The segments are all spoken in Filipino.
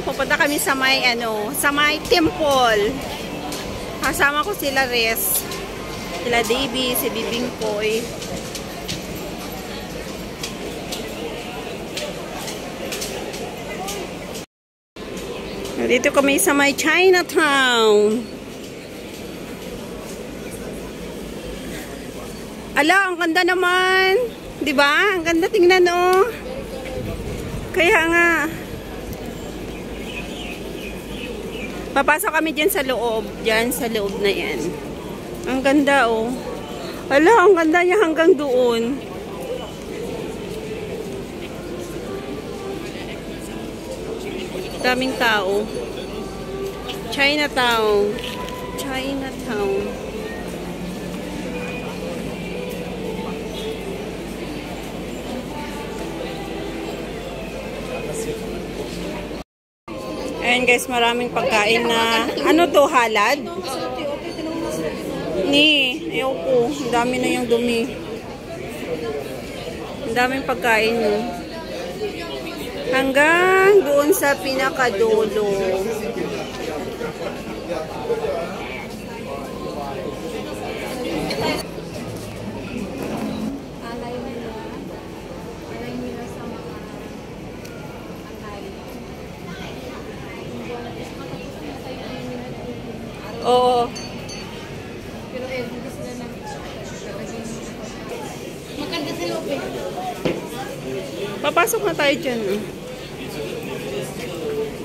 Pupunta kami sa may sa may temple. Kasama ko sila Res, sila Davy, si Bibing Koy. Dito kami sa may Chinatown. Ala, ang ganda naman. 'Di ba? Ang ganda tingnan, oh. Kaya nga. Papasok kami diyan sa loob. Diyan sa loob na 'yan. Ang ganda, oh. Ala, ang ganda niya hanggang doon. Daming tao. Chinatown. Chinatown. Ayan guys, maraming pagkain na, ano to, halad? Ni, ayoko. Ang dami na yung dumi. Ang daming pagkain yun. Hanggang doon sa pinakadulo. Oo. Pero hindi sila maganda sa loob eh. Papasok na tayo dyan.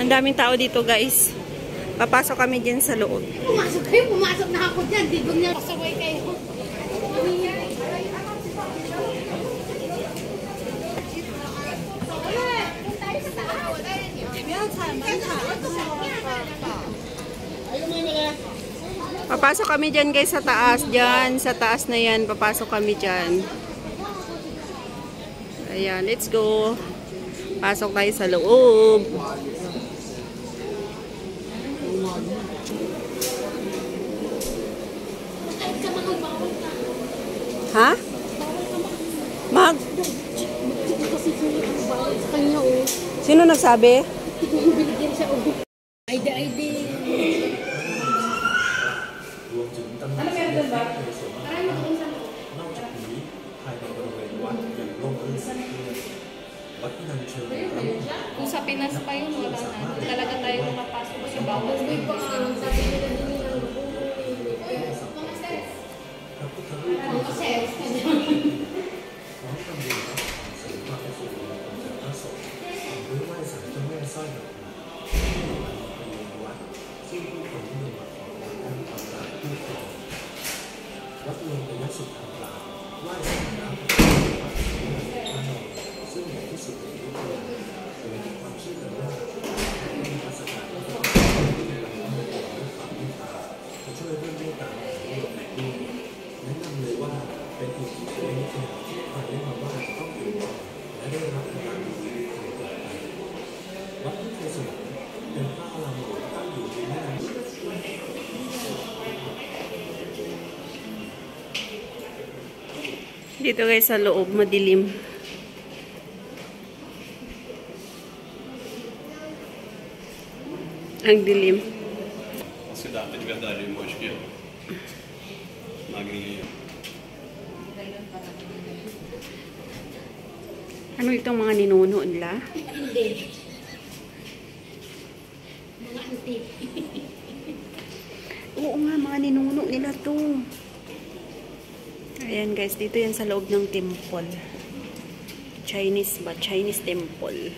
Ang daming tao dito guys. Papasok kami dyan sa loob. Pumasok na ako dyan. Digong niya. Pasaway kayo. Papasok kami dyan guys sa taas. Dyan, sa taas na yan. Papasok kami dyan. Ayan, let's go. Pasok tayo sa loob. Ha? Mag? Sino nagsabi? ID. Ano meron doon ba? Maraming doon sa loob. Kung sa Pinas pa yun, wala na. Talaga tayo makapasok kasi bawal. Dito guys sa loob, madilim. Ang dilim. Ano itong mga ninuno nila? Hindi. Mga antik. Oo nga, mga ninuno nila to. Ayan guys, dito yan sa loob ng temple. Chinese ba? Chinese temple.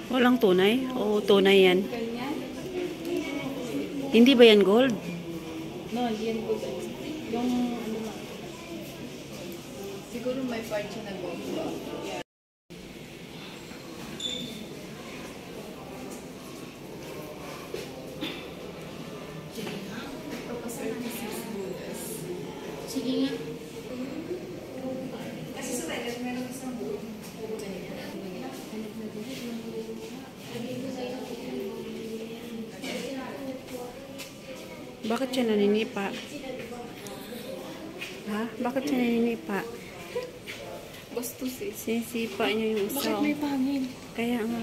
Walang tunay? Oo, tunay yan. Hindi ba yan gold? No, hindi yan gold. Yung ano lang. Siguro may part siya na gold ba? Yeah. Sige nga. Kasi sa tayo, meron isang buong. Bakit siya naninipa? Ha? Bakit siya naninipa? Bastos eh. Sinisipa niya yung Bakit usaw. may pangin? Kaya nga.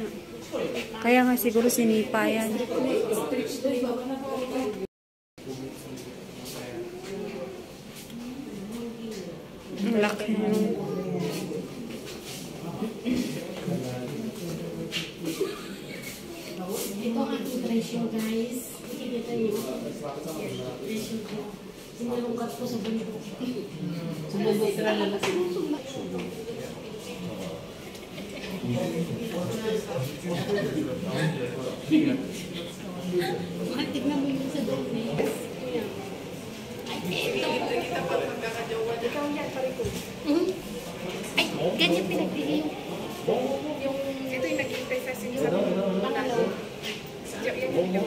Kaya nga siguro sinipa yan. Ang laki nung... Ito ang aking presyo, guys. Ikikita niyo. Presyo ko. Sinarungkat ko sa bundok. Sa bundok na lalaki. Mahal, tignan mo yun sa darkness. Ikaw yan, pare ko. Ay, ganyan pinagbili yung Ito yung nag-iintay sa sinyo sa panalo. Yan.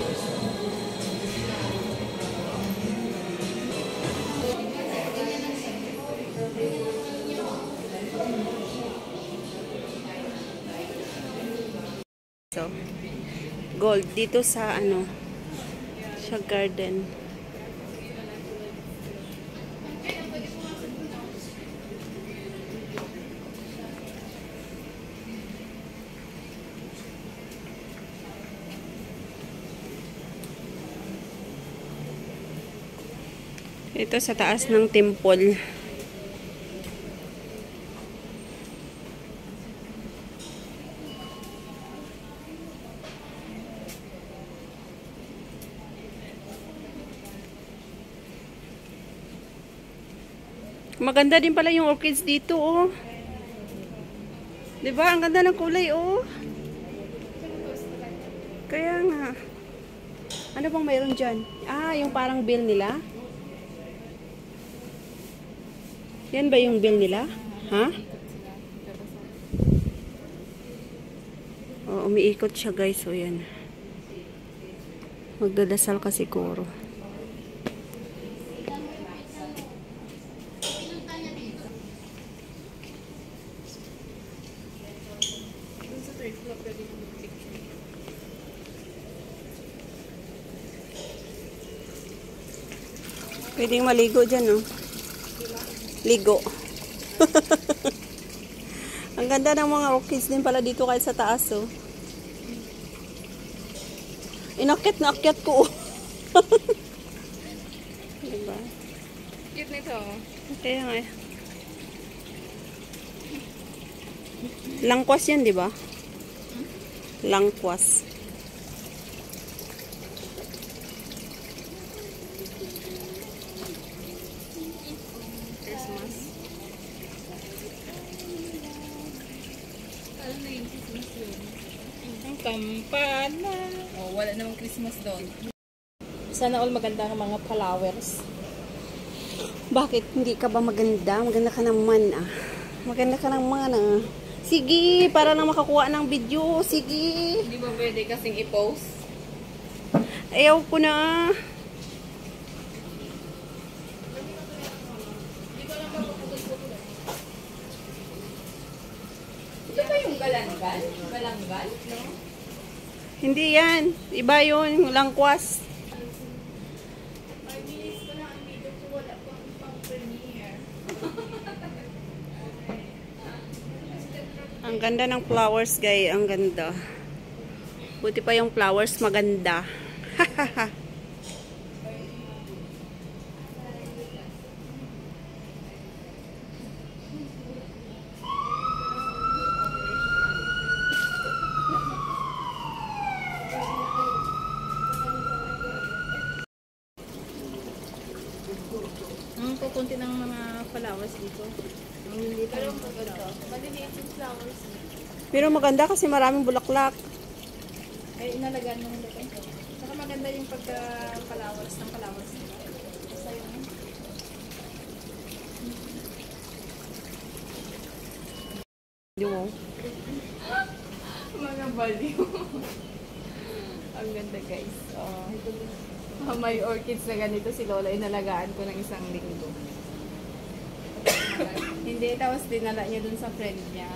So, gold dito sa ano, sa garden. Ito sa taas ng temple. Maganda din pala yung orchids dito, oh. 'Di ba? Ang ganda ng kulay, oh. Kaya nga. Ano bang mayroon dyan? Ah, yung parang bill nila? Yan ba yung bill nila? Ha? Oh, umiikot siya, guys. So, yan. Magdadasal ka siguro. Pwedeng maligo dyan, oh. Ligo. Ang ganda ng mga orchids din pala dito kahit sa taas, oh. Inakyat na akyat ko, oh. Diba? Cute nito. Kaya nga, eh. Langkwas yan, di ba? Langkwas. Christmas. Ano na yung Christmas yun? Ang kampana. Oh, wala namang Christmas doon. Sana all maganda ng mga flowers. Bakit? Hindi ka ba maganda? Maganda ka naman, ah. Maganda ka naman, ah. Sige, para lang makakuha ng video. Sige. Hindi ba pwede kasing i-post? Ayaw ko na. Ito ba yung galanggal? Galanggal? No? Hindi yan. Iba yun. Langkwas. 5 minutes pa lang ang video ko. Wala pang premiere. Ang ganda ng flowers, guys. Ang ganda. Buti pa yung flowers maganda. Hahaha. Ang pupunti ng mga flowers dito. Ang hindi pa yung maganda. Maliliit yung flowers. Pero maganda kasi maraming bulaklak. Ay, inalagaan mo nila ito. Saka maganda yung pagka-flowers ng flowers nila. Basta yung Di mo. Mga baliw. Ang ganda guys. May orchids na ganito si Lola. Inalagaan ko ng isang linggo. Hindi, tapos dinala niya dun sa friend niya.